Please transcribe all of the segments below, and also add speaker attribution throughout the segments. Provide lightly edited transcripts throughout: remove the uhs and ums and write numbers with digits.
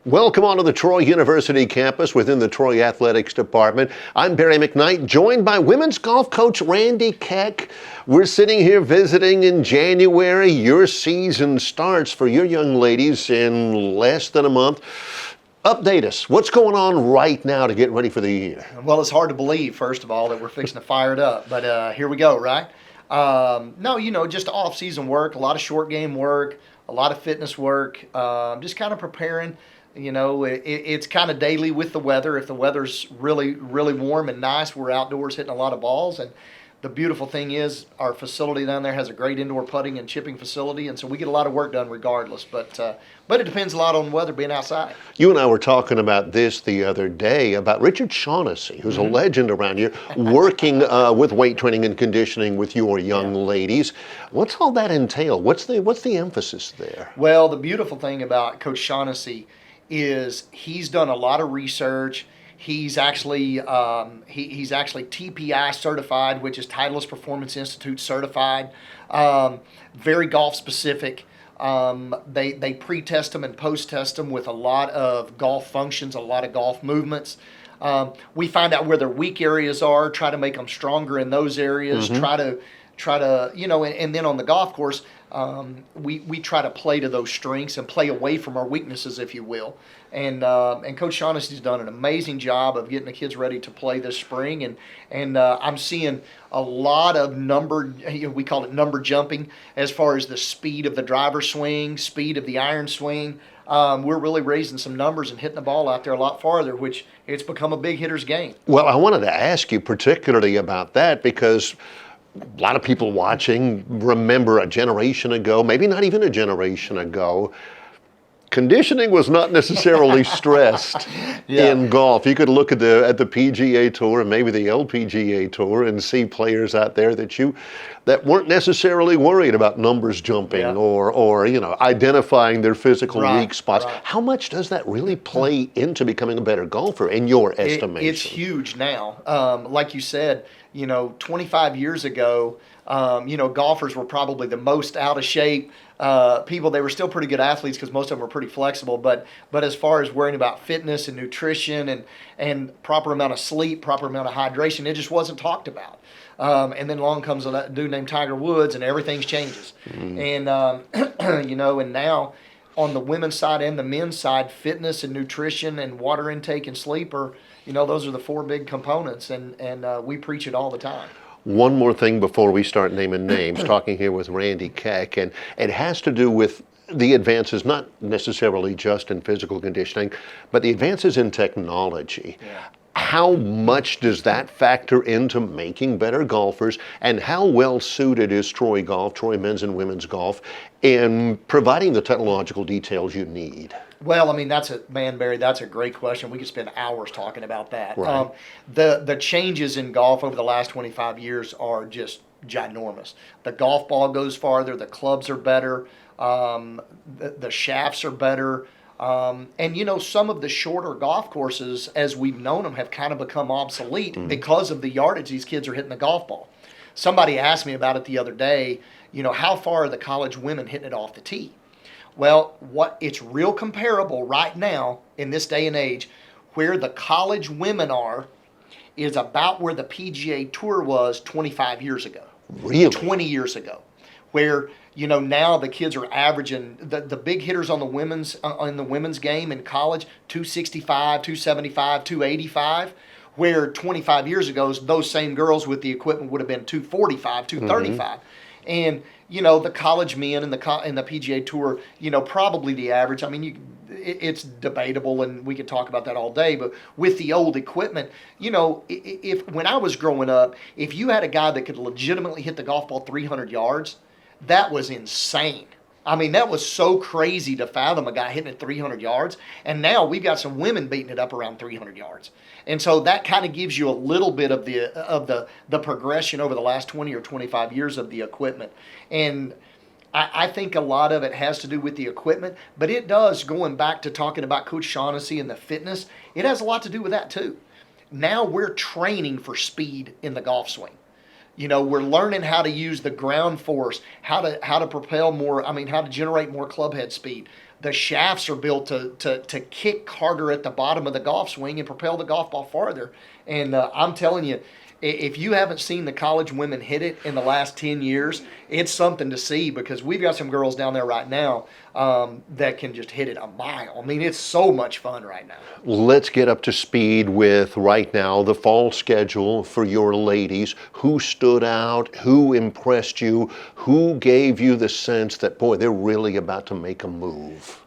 Speaker 1: Welcome onto the Troy University campus within the Troy Athletics Department. I'm Barry McKnight, joined by women's golf coach Randy Keck. We're sitting here visiting in January. Your season starts for your young ladies in less than a month. Update us. What's going on right now to get ready for the year?
Speaker 2: Well, it's hard to believe, first of all, that we're fixing to fire it up. But here we go, right? No, just off-season work, a lot of short game work, a lot of fitness work, just kind of preparing. It's kind of daily with the weather. If the weather's really, really warm and nice, we're outdoors hitting a lot of balls. And the beautiful thing is our facility down there has a great indoor putting and chipping facility, and so we get a lot of work done regardless. But it depends a lot on the weather being outside.
Speaker 1: You and I were talking about this the other day, about Richard Shaughnessy, who's a legend around here, working with weight training and conditioning with your young ladies. What's all that entail? What's the emphasis there?
Speaker 2: Well, the beautiful thing about Coach Shaughnessy is he's done a lot of research. He's actually TPI certified, which is Titleist Performance Institute certified. Very golf specific. They pre-test them and post-test them with a lot of golf functions, a lot of golf movements. We find out where their weak areas are, try to make them stronger in those areas. Try to and then on the golf course, we try to play to those strengths and play away from our weaknesses, if you will. And Coach Shaughnessy's done an amazing job of getting the kids ready to play this spring. And I'm seeing a lot of we call it number jumping, as far as the speed of the driver swing, speed of the iron swing. We're really raising some numbers and hitting the ball out there a lot farther, which it's become a big hitter's game.
Speaker 1: Well, I wanted to ask you particularly about that because a lot of people watching remember a generation ago, maybe not even a generation ago, conditioning was not necessarily stressed in golf. You could look at the PGA Tour and maybe the LPGA Tour and see players out there that weren't necessarily worried about numbers jumping or identifying their physical weak spots.
Speaker 2: Right.
Speaker 1: How much does that really play into becoming a better golfer in your estimation?
Speaker 2: It's huge now. Like you said, 25 years ago, golfers were probably the most out of shape people. They were still pretty good athletes because most of them were pretty flexible. But as far as worrying about fitness and nutrition and proper amount of sleep, proper amount of hydration, it just wasn't talked about. And then along comes a dude named Tiger Woods, and everything changes. And and now on the women's side and the men's side, fitness and nutrition and water intake and sleep are, those are the four big components, and we preach it all the time.
Speaker 1: One more thing before we start naming names, talking here with Randy Keck, and it has to do with the advances, not necessarily just in physical conditioning, but the advances in technology.
Speaker 2: Yeah.
Speaker 1: How much does that factor into making better golfers, and how well suited is Troy Golf, Troy men's and women's golf, in providing the technological details you need?
Speaker 2: Well, I mean, Barry, that's a great question. We could spend hours talking about that.
Speaker 1: Right.
Speaker 2: The changes in golf over the last 25 years are just ginormous. The golf ball goes farther, the clubs are better, the shafts are better. And some of the shorter golf courses, as we've known them, have kind of become obsolete because of the yardage these kids are hitting the golf ball. Somebody asked me about it the other day, how far are the college women hitting it off the tee? Well, it's real comparable right now in this day and age. Where the college women are is about where the PGA Tour was 25 years ago.
Speaker 1: Really?
Speaker 2: 20 years ago. Where now the kids are averaging the big hitters on the women's game in college 265, 275, 285, where 25 years ago those same girls with the equipment would have been 245, 235. And the college men and the PGA Tour, probably the average. I mean, it's debatable, and we could talk about that all day. But with the old equipment, if when I was growing up, if you had a guy that could legitimately hit the golf ball 300 yards, that was insane. I mean, that was so crazy to fathom a guy hitting it 300 yards. And now we've got some women beating it up around 300 yards. And so that kind of gives you a little bit of the progression over the last 20 or 25 years of the equipment. And I think a lot of it has to do with the equipment, but it does, going back to talking about Coach Shaughnessy and the fitness, it has a lot to do with that too. Now we're training for speed in the golf swing. We're learning how to use the ground force, how to propel more. I mean, how to generate more club head speed. The shafts are built to kick harder at the bottom of the golf swing and propel the golf ball farther. And I'm telling you, if you haven't seen the college women hit it in the last 10 years, it's something to see, because we've got some girls down there right now that can just hit it a mile. I mean, it's so much fun right now.
Speaker 1: Let's get up to speed with right now the fall schedule for your ladies. Who stood out? Who impressed you? Who gave you the sense that, boy, they're really about to make a move?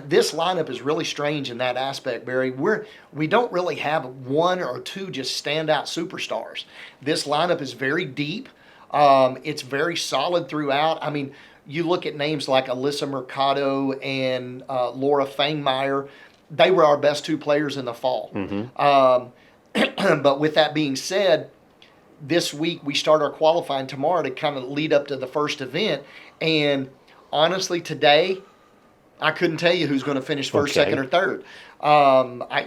Speaker 2: This lineup is really strange in that aspect, Barry. We don't really have one or two just standout superstars. This lineup is very deep. It's very solid throughout. I mean, you look at names like Alyssa Mercado and Laura Fangmeyer. They were our best two players in the fall. But with that being said, this week we start our qualifying tomorrow to kind of lead up to the first event. And honestly, today, I couldn't tell you who's going to finish first, second, or third.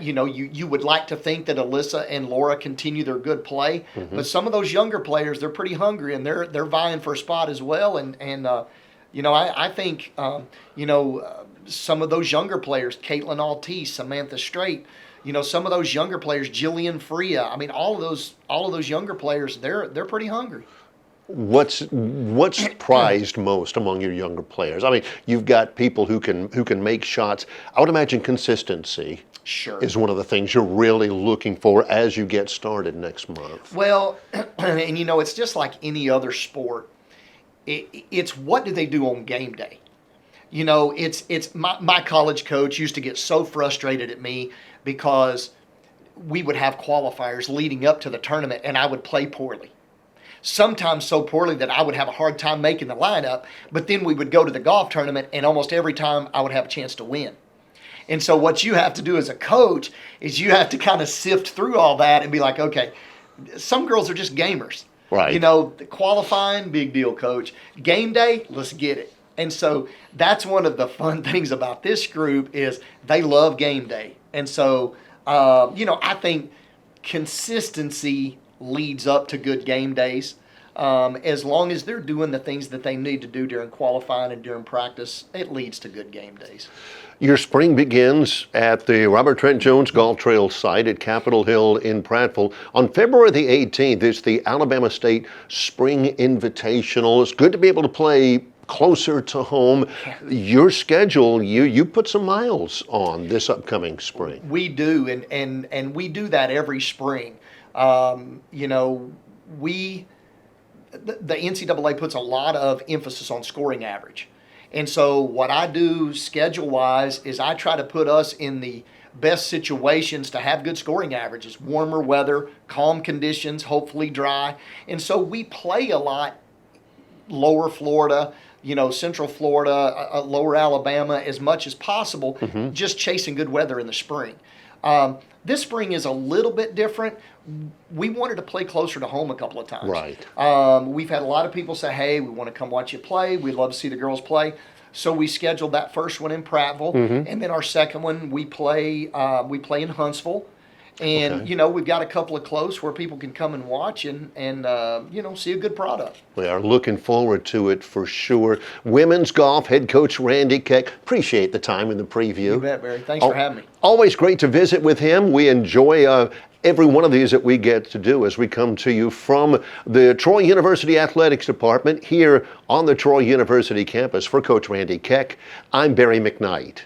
Speaker 2: You would like to think that Alyssa and Laura continue their good play, but some of those younger players, they're pretty hungry, and they're vying for a spot as well. I think some of those younger players, Caitlin Altice, Samantha Straight, some of those younger players, Jillian Freya. I mean, all of those younger players, they're pretty hungry.
Speaker 1: What's prized most among your younger players? I mean, you've got people who can make shots. I would imagine consistency is one of the things you're really looking for as you get started next month.
Speaker 2: Well, and it's just like any other sport. It's what do they do on game day? It's my college coach used to get so frustrated at me because we would have qualifiers leading up to the tournament and I would play poorly. Sometimes so poorly that I would have a hard time making the lineup, but then we would go to the golf tournament and almost every time I would have a chance to win. And so what you have to do as a coach is you have to kind of sift through all that and be like, okay, some girls are just gamers.
Speaker 1: Right.
Speaker 2: The qualifying, big deal, coach. Game day, let's get it. And so that's one of the fun things about this group is they love game day. And so, I think consistency leads up to good game days. As long as they're doing the things that they need to do during qualifying and during practice, it leads to good game days.
Speaker 1: Your spring begins at the Robert Trent Jones Golf Trail site at Capitol Hill in Prattville. On February the 18th, it's the Alabama State Spring Invitational. It's good to be able to play closer to home. Your schedule, you put some miles on this upcoming spring.
Speaker 2: We do, and we do that every spring. The NCAA puts a lot of emphasis on scoring average. And so what I do schedule-wise is I try to put us in the best situations to have good scoring averages, warmer weather, calm conditions, hopefully dry. And so we play a lot lower Florida, Central Florida, lower Alabama as much as possible, just chasing good weather in the spring. This spring is a little bit different. We wanted to play closer to home a couple of times.
Speaker 1: Right.
Speaker 2: We've had a lot of people say, hey, we want to come watch you play. We'd love to see the girls play. So we scheduled that first one in Prattville. And then our second one, we play in Huntsville. And, we've got a couple of close where people can come and watch and see a good product.
Speaker 1: We are looking forward to it for sure. Women's golf head coach Randy Keck. Appreciate the time in the preview.
Speaker 2: You bet, Barry. Thanks for having me.
Speaker 1: Always great to visit with him. We enjoy every one of these that we get to do as we come to you from the Troy University Athletics Department here on the Troy University campus. For Coach Randy Keck, I'm Barry McKnight.